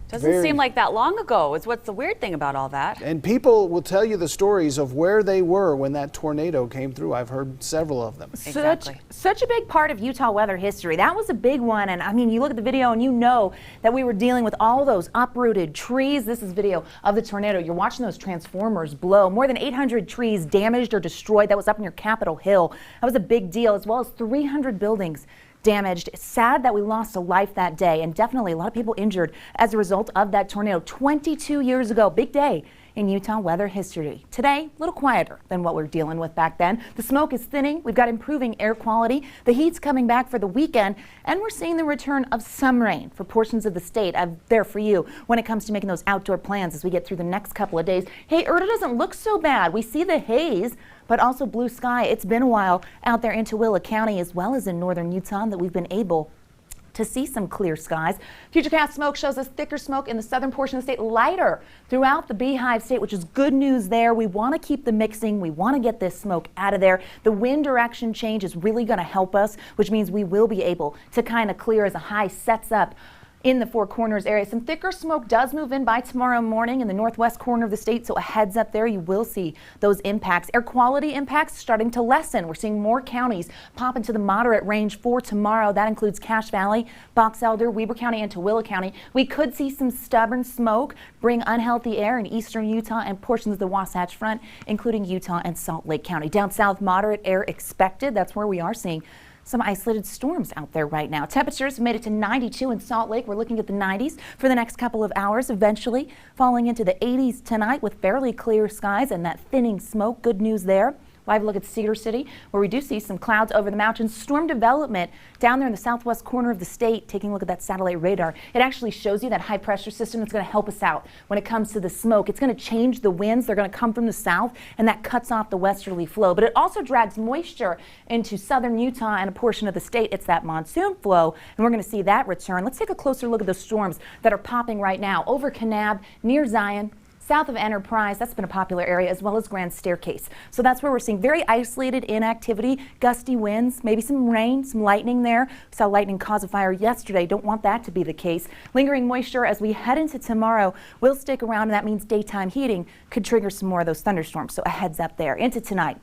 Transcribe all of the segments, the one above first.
Doesn't seem like that long ago is what's the weird thing about all that. And people will tell you the stories of where they were when that tornado came through. I've heard several of them. Exactly. Such a big part of Utah weather history. That was a big one. And I mean, you look at the video and you know that we were dealing with all those uprooted trees. This is video of the tornado. You're watching those transformers blow. More than 800 trees damaged or destroyed. That was up near Capitol Hill. That was a big deal, as well as 300 buildings damaged. It's sad that we lost a life that day, and definitely a lot of people injured as a result of that tornado 22 years ago. Big day in Utah weather history. Today, a little quieter than what we were dealing with back then. The smoke is thinning. We've got improving air quality. The heat's coming back for the weekend, and we're seeing the return of some rain for portions of the state. I'm there for you when it comes to making those outdoor plans as we get through the next couple of days. Hey, Erta doesn't look so bad. We see the haze, but also blue sky. It's been a while out there in Tooele County as well as in northern Utah that we've been able to see some clear skies. Futurecast smoke shows us thicker smoke in the southern portion of the state, lighter throughout the Beehive State, which is good news there. We want to keep the mixing. We want to get this smoke out of there. The wind direction change is really going to help us, which means we will be able to kind of clear as a high sets up in the Four Corners area. Some thicker smoke does move in by tomorrow morning in the northwest corner of the state, so a heads up there. You will see those impacts. Air quality impacts starting to lessen. We're seeing more counties pop into the moderate range for tomorrow. That includes Cache Valley, Box Elder, Weber County, and Tooele County. We could see some stubborn smoke bring unhealthy air in eastern Utah and portions of the Wasatch Front, including Utah and Salt Lake County. Down south, moderate air expected. That's where we are seeing some isolated storms out there right now. Temperatures made it to 92 in Salt Lake. We're looking at the 90s for the next couple of hours, eventually falling into the 80s tonight with fairly clear skies and that thinning smoke. Good news there. Live look at Cedar City, where we do see some clouds over the mountains. Storm development down there in the southwest corner of the state. Taking a look at that satellite radar, it actually shows you that high pressure system that's going to help us out when it comes to the smoke. It's going to change the winds. They're going to come from the south, and that cuts off the westerly flow. But it also drags moisture into southern Utah and a portion of the state. It's that monsoon flow, and we're going to see that return. Let's take a closer look at the storms that are popping right now over Kanab, near Zion, south of Enterprise. That's been a popular area, as well as Grand Staircase. So that's where we're seeing very isolated inactivity, gusty winds, maybe some rain, some lightning there. We saw lightning cause a fire yesterday. Don't want that to be the case. Lingering moisture as we head into tomorrow will stick around, and that means daytime heating could trigger some more of those thunderstorms. So a heads up there. Into tonight,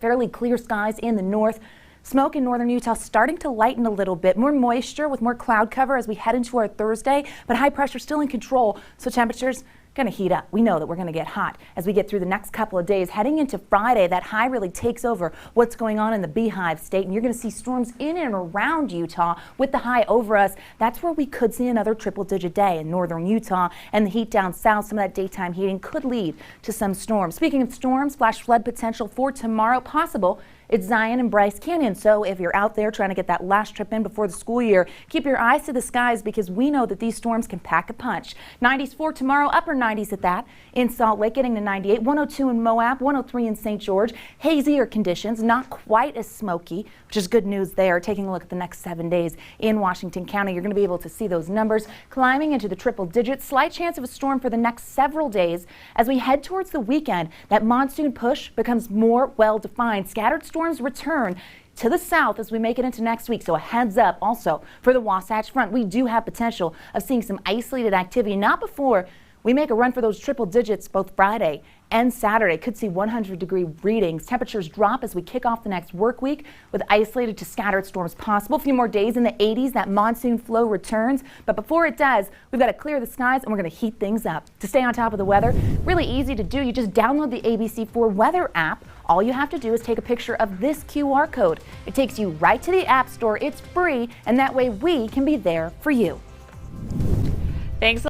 fairly clear skies in the north. Smoke in northern Utah starting to lighten a little bit. More moisture with more cloud cover as we head into our Thursday, but high pressure still in control. So temperatures going to heat up. We know that we're going to get hot as we get through the next couple of days. Heading into Friday, that high really takes over what's going on in the Beehive State, and you're going to see storms in and around Utah with the high over us. That's where we could see another triple-digit day in northern Utah, and the heat down south. Some of that daytime heating could lead to some storms. Speaking of storms, flash flood potential for tomorrow possible. It's Zion and Bryce Canyon, so if you're out there trying to get that last trip in before the school year, keep your eyes to the skies because we know that these storms can pack a punch. 90s for tomorrow, upper 90s at that in Salt Lake, getting to 98, 102 in Moab, 103 in St. George. Hazier conditions, not quite as smoky, which is good news there. Taking a look at the next 7 days in Washington County, you're going to be able to see those numbers climbing into the triple digits. Slight chance of a storm for the next several days as we head towards the weekend. That monsoon push becomes more well-defined. Scattered storms return to the south as we make it into next week. So a heads up also for the Wasatch Front. We do have potential of seeing some isolated activity, not before we make a run for those triple digits both Friday and Saturday. Could see 100-degree readings. Temperatures drop as we kick off the next work week with isolated to scattered storms possible. A few more days in the 80s. That monsoon flow returns. But before it does, we've got to clear the skies and we're going to heat things up. To stay on top of the weather, really easy to do. You just download the ABC4 Weather app. All you have to do is take a picture of this QR code. It takes you right to the App Store. It's free, and that way we can be there for you. Thanks.